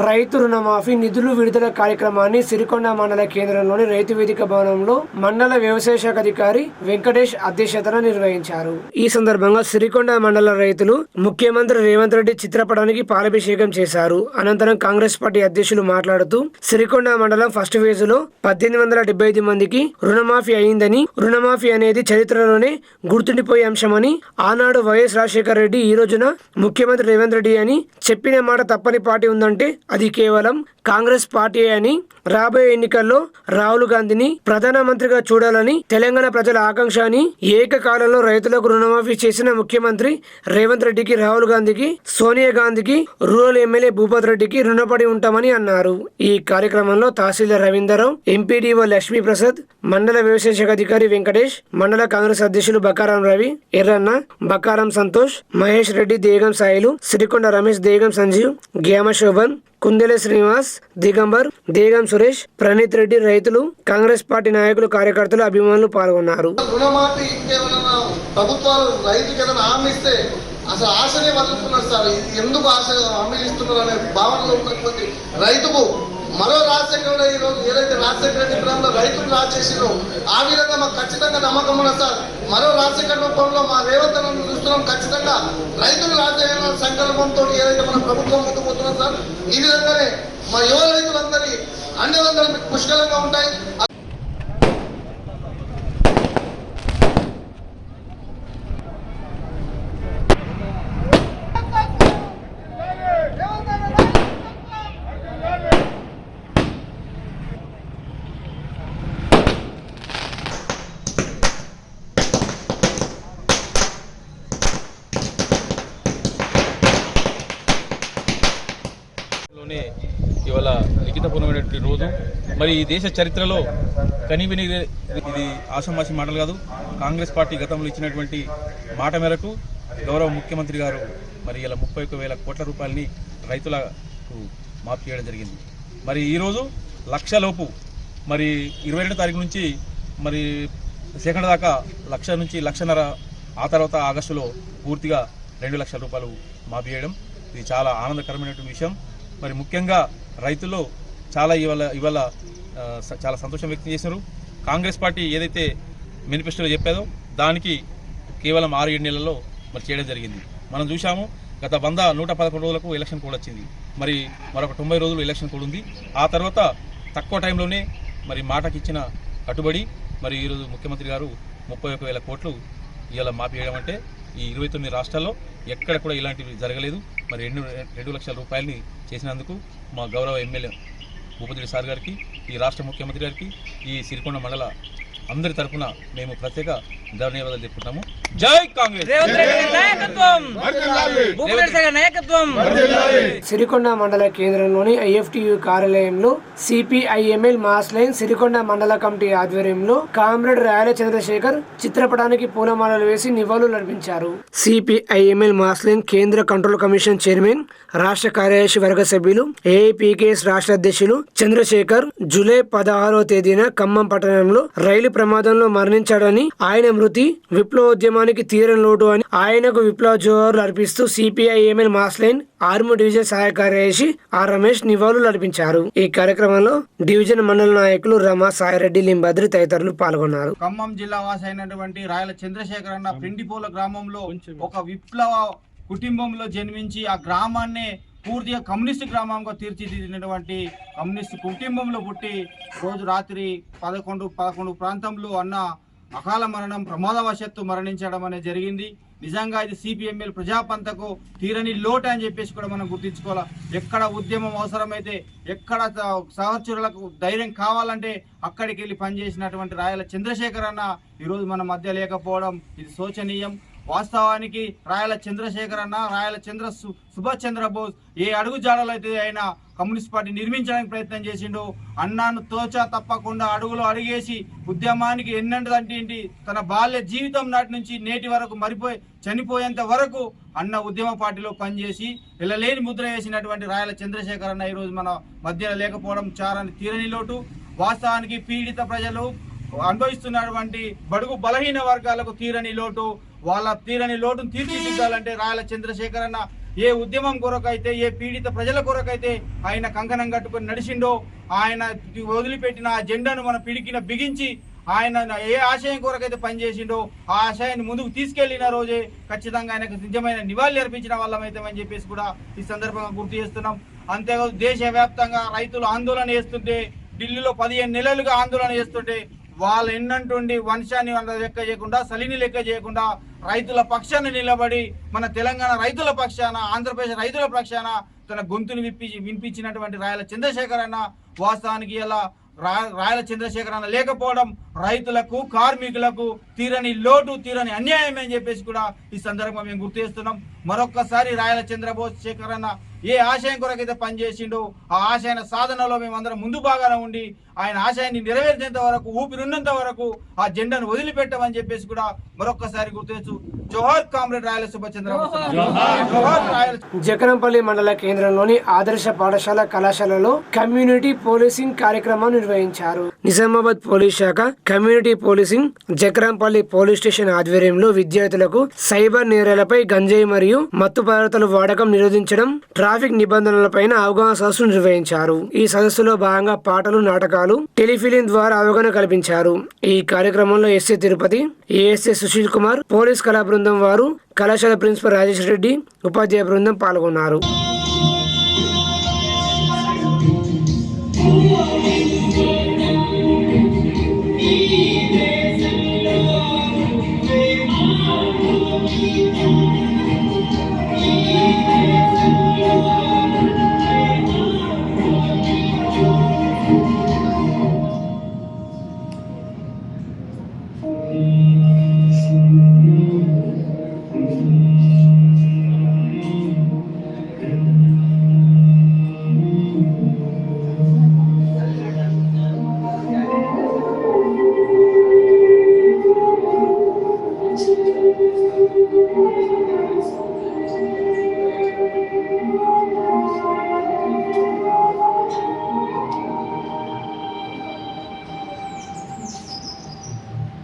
రైతు రుణమాఫీ నిధులు విడుదల కార్యక్రమాన్ని సిరికొండ మండల కేంద్రంలోని రైతు వేదిక భవనంలో మండల వ్యవసాయ శాఖ అధికారి వెంకటేష్ అధ్యక్షతన నిర్వహించారు. ఈ సందర్భంగా సిరికొండ మండల రైతులు ముఖ్యమంత్రి రేవంత్ రెడ్డి చిత్రపటానికి పాలాభిషేకం చేశారు. అనంతరం కాంగ్రెస్ పార్టీ అధ్యక్షులు మాట్లాడుతూ సిరికొండ మండలం ఫస్ట్ ఫేజ్ లో 1875 మందికి రుణమాఫీ అయిందని, రుణమాఫీ అనేది చరిత్రలోనే గుర్తుండిపోయే అంశమని, ఆనాడు వైఎస్ రాజశేఖర రెడ్డి ఈ రోజున ముఖ్యమంత్రి రేవంత్ రెడ్డి అని చెప్పిన మాట తప్పని పార్టీ ఉందంటే అది కేవలం కాంగ్రెస్ పార్టీ అని, రాబోయే ఎన్నికల్లో రాహుల్ గాంధీని ప్రధానమంత్రిగా చూడాలని తెలంగాణ ప్రజల ఆకాంక్ష అని, ఏకకాలంలో రైతులకు రుణమాఫీ చేసిన ముఖ్యమంత్రి రేవంత్ రెడ్డికి, రాహుల్ గాంధీకి, సోనియా గాంధీకి, రూరల్ ఎమ్మెల్యే భూపత్ రెడ్డికి రుణపడి ఉంటామని అన్నారు. ఈ కార్యక్రమంలో తహసీల్దార్ రవీందర్రావు, ఎంపీడీఓ లక్ష్మీప్రసాద్, మండల వ్యవసాయ శాఖ అధికారి వెంకటేష్, మండల కాంగ్రెస్ అధ్యక్షులు బకారం రవి, ఎర్రన్న, బకారం సంతోష్, మహేష్ రెడ్డి, దేగం సాయిలు, సిరికొండ రమేష్, దేగం సంజీవ్, గ్యామ శోభన్, కుందెల శ్రీనివాస్, దిగంబర్, దేగం సురేష్, ప్రణీత్ రెడ్డి, రైతులు, కాంగ్రెస్ పార్టీ నాయకులు, కార్యకర్తలు, అభిమానులు పాల్గొన్నారు. రుణమాఫీ ఇంకేమైనా ప్రభుత్వాలు రైతుకి ఏదైనా హామీ ఇస్తే అసలు ఆశనే వదులుతున్నారు సార్. ఎందుకు ఆశ హామీలు ఇస్తున్నారు అనే భావనలో ఉన్నటువంటి రైతుకు మరో రాజశేఖర ఈ రోజు ఏదైతే రాజశేఖర రెడ్డి గ్రామంలో రైతులు రాజేసినో ఆ విధంగా మాకు ఖచ్చితంగా నమ్మకం ఉన్నది సార్. మరో రాజశేఖర రూపంలో మా రేవంత్ చూస్తున్నాం. ఖచ్చితంగా రైతులు రాజేయాలన్న సంకల్పంతో ఏదైతే మన ప్రభుత్వం ముందుకు పోతున్నాం సార్. ఈ విధంగానే మా యువ రైతులందరి అన్ని పుష్కలంగా ఉంటాయి. ఇవాళ లిఖితపూర్వమైనటువంటి రోజు. మరి ఈ దేశ చరిత్రలో కనివిని ఇది ఆషామాషి మాటలు కాదు. కాంగ్రెస్ పార్టీ గతంలో ఇచ్చినటువంటి మాట మేరకు గౌరవ ముఖ్యమంత్రి గారు మరి ఇలా 31,000 కోట్ల రూపాయలని రైతులకు మాఫీ చేయడం జరిగింది. మరి ఈరోజు లక్షలోపు మరి 22వ తారీఖు నుంచి మరి సెకండ్ దాకా 1,00,000 నుంచి 1,50,000, ఆ తర్వాత ఆగస్టులో పూర్తిగా 2 లక్షల రూపాయలు మాఫీ చేయడం ఇది చాలా ఆనందకరమైనటువంటి విషయం. మరి ముఖ్యంగా రైతులు చాలా ఇవాళ చాలా సంతోషం వ్యక్తం చేశారు. కాంగ్రెస్ పార్టీ ఏదైతే మేనిఫెస్టోలో చెప్పాదో దానికి కేవలం 6-7 నెలల్లో మరి చేయడం జరిగింది. మనం చూసాము గత 111 రోజులకు ఎలక్షన్ కోడ్ వచ్చింది. మరి మరొక 90 రోజులు ఎలక్షన్ కోడ్ ఉంది. ఆ తర్వాత తక్కువ టైంలోనే మరి మాటకి ఇచ్చిన కట్టుబడి మరి ఈరోజు ముఖ్యమంత్రి గారు 31,000 కోట్లు ఇవాళ మాఫీ చేయడం అంటే ఈ 29 రాష్ట్రాల్లో ఎక్కడ కూడా ఇలాంటివి జరగలేదు. మరి 2 లక్షల రూపాయలని చేసినందుకు మా గౌరవ ఎమ్మెల్యే భూపతి సార్ గారికి, ఈ రాష్ట్ర ముఖ్యమంత్రి గారికి, ఈ సిరికొండ మండల అందరి తరఫున మేము ప్రత్యేక ధన్యవాదాలు చెప్పుకుంటాము. జై కాంగ్రెస్. సిరికొండ మండల కేంద్రంలోని ఐఎఫ్టియు కార్యాలయంలో సిపిఐఎంఎల్ మాస్ లైన్ సిరికొండ మండల కమిటీ ఆధ్వర్యంలో కామ్రేడ్ రాయల చంద్రశేఖర్ చిత్రపటానికి పూలమాలలు వేసి నివాళులు అర్పించారు. సిపిఐఎంఎల్ మాస్ లైన్ కేంద్ర కంట్రోల్ కమిషన్ చైర్మన్, రాష్ట్ర కార్యదర్శి వర్గ సభ్యులు, ఏఐపీకేఎస్ రాష్ట్ర అధ్యక్షులు చంద్రశేఖర్ జూలై 16వ తేదీన ఖమ్మం పట్టణంలో రైలు ప్రమాదంలో మరణించాడని, ఆయన మృతి విప్లవోద్యమానికి తీరని లోటు అని ఆయనకు విప్లవ జోహార్లు అర్పిస్తూ CPIML mass line Armoor division సహాయ కార్యదర్శి ఆర్ రమేష్ నివాళులు అర్పించారు. ఈ కార్యక్రమంలో డివిజన్ మండల నాయకులు రమ, సాయిరెడ్డి, లింబద్రి తదితరులు పాల్గొన్నారు. ఖమ్మం జిల్లా వాసి అయినటువంటి రాయల చంద్రశేఖర్ అన్న పిండిపోల గ్రామంలో ఒక విప్లవ కుటుంబంలో జన్మించి ఆ గ్రామాన్నే పూర్తిగా కమ్యూనిస్టు గ్రామంగా తీర్చిదిద్దినటువంటి కమ్యూనిస్టు కుటుంబంలో పుట్టి రోజు రాత్రి 11 ప్రాంతంలో అన్న అకాల మరణం ప్రమాదవశాత్తు మరణించడం అనేది జరిగింది. నిజంగా ఇది సిపిఎంఎల్ ప్రజాపంతకు తీరని లోటు అని చెప్పేసి కూడా మనం గుర్తించుకోవాలి. ఎక్కడ ఉద్యమం అవసరమైతే, ఎక్కడ సహచరులకు ధైర్యం కావాలంటే అక్కడికి వెళ్ళి పనిచేసినటువంటి రాయల చంద్రశేఖర్ అన్న ఈరోజు మన మధ్య లేకపోవడం ఇది శోచనీయం. వాస్తవానికి రాయల చంద్రశేఖర్ అన్న, రాయల సుభాష్ చంద్రబోస్ ఏ అడుగు జాడలు అయితే ఆయన కమ్యూనిస్ట్ పార్టీ నిర్మించడానికి ప్రయత్నం చేసిండో, అన్నాను తోచా తప్పకుండా అడుగులో అడిగేసి ఉద్యమానికి ఎన్నంటే తన బాల్య జీవితం నాటి నుంచి నేటి వరకు చనిపోయేంత వరకు అన్న ఉద్యమ పార్టీలో పనిచేసి వెళ్ళలేని ముద్ర వేసినటువంటి రాయల చంద్రశేఖర్ అన్న ఈరోజు మన మధ్య లేకపోవడం చారని తీరని లోటు. వాస్తవానికి పీడిత ప్రజలు అనుభవిస్తున్నటువంటి బడుగు బలహీన వర్గాలకు తీరని లోటు. వాళ్ళ తీరని లోటును తీర్చిదిద్దాలంటే రాయల చంద్రశేఖర్ అన్న ఏ ఉద్యమం కొరకైతే, ఏ పీడిత ప్రజల కొరకైతే ఆయన కంకణం కట్టుకొని నడిచిండో, ఆయన వదిలిపెట్టిన ఆ జెండాను మన పిడికిన బిగించి ఆయన ఏ ఆశయం కొరకైతే పనిచేసిండో ఆ ఆశయాన్ని ముందుకు తీసుకెళ్లిన రోజే ఖచ్చితంగా ఆయనకు నిజమైన నివాళి అర్పించిన వాళ్ళమైతామని చెప్పేసి కూడా ఈ సందర్భంగా గుర్తు చేస్తున్నాం. అంతేకాదు దేశవ్యాప్తంగా రైతులు ఆందోళన చేస్తుంటే, ఢిల్లీలో 15 నెలలుగా ఆందోళన చేస్తుంటే వాళ్ళు ఎన్నంటుండి వంశాన్ని లెక్క చేయకుండా, సలిని లెక్క చేయకుండా రైతుల పక్షాన నిలబడి మన తెలంగాణ రైతుల పక్షాన, ఆంధ్రప్రదేశ్ రైతుల పక్షాన తన గొంతును వినిపించినటువంటి రాయల చంద్రశేఖర్ అన్న వాస్తవానికి ఇలా రాయల చంద్రశేఖర్ అన్న లేకపోవడం రైతులకు, కార్మికులకు తీరని లోటు, తీరని అన్యాయం అని చెప్పేసి కూడా ఈ సందర్భంగా మేము గుర్తు చేస్తున్నాం. మరొక్కసారి రాయల చంద్రశేఖర్ అన్న ఏ ఆశయం కొరకైతే పనిచేసిండో ఆ ఆశయాల సాధనలో మేమందరం ముందు భాగాన ఉండి ఆయన ఆశయాన్ని నెరవేర్చేంత వరకు, ఊపిరిన్నంత వరకు ఆ జెండాను వదిలిపెట్టమని చెప్పేసి కూడా మరొక్కసారి గుర్తు. జోహార్ కామ్రేడ్ రాయల సుభాష్ చంద్రబోస్. జకరంపల్లి మండల కేంద్రంలోని ఆదర్శ పాఠశాల కళాశాలలో కమ్యూనిటీ పోలీసింగ్ కార్యక్రమం నిర్వహించారు. నిజామాబాద్ పోలీస్ శాఖ community policing Jakarampalli police station ఆధ్వర్యంలో విద్యార్థులకు సైబర్ నేరాలపై గంజాయి మరియు మత్తు పదార్థాల వాడకం నిరోధించడం, ట్రాఫిక్ నిబంధనలపైన అవగాహన సదస్సు నిర్వహించారు. ఈ సదస్సులో భాగంగా పాటలు, నాటకాలు, టెలిఫిలిం ద్వారా అవగాహన కల్పించారు. ఈ కార్యక్రమంలో SA Tirupati, ASA Sushil Kumar, police కళా బృందం వారు, కళాశాల ప్రిన్సిపల్ రాజేష్ రెడ్డి, ఉపాధ్యాయ బృందం పాల్గొన్నారు.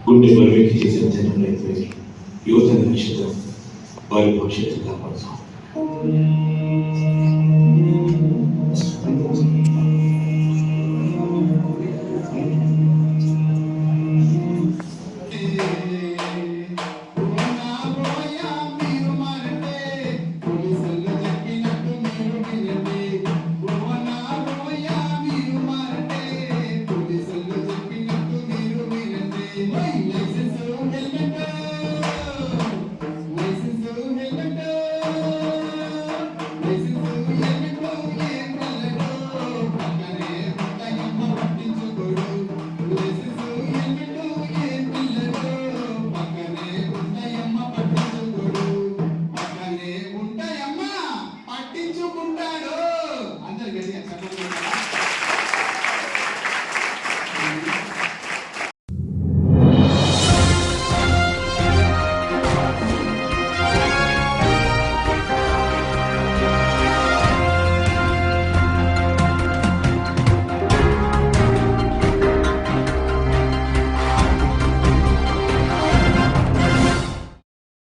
గుండె బలవేకి చేసిన జనం యువత నిమిషం వారి భవిష్యత్తు కాపాడుతాం.